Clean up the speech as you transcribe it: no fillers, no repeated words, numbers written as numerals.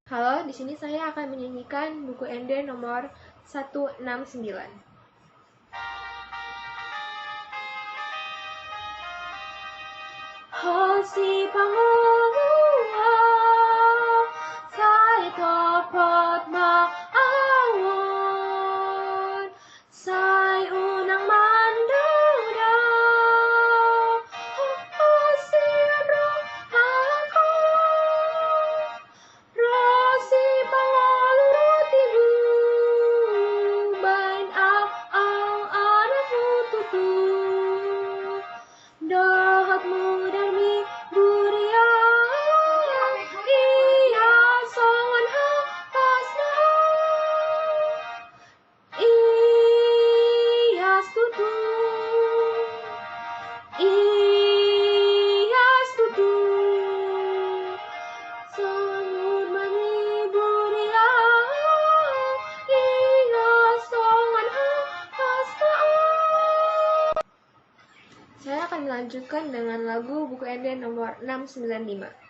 Halo, di sini saya akan menyanyikan buku Ende nomor 169. Hosi pangua, saya topot maawon, saya unang manduda, hosi roh aku, rosi pangolutibu, bain au ada fututu, dahat mudar mi buria, iya songan ha pasna, iya stutu, iya stutu, songan mani buria, iya songan ha pasna. Saya akan melanjutkan dengan lagu buku Ende nomor 695.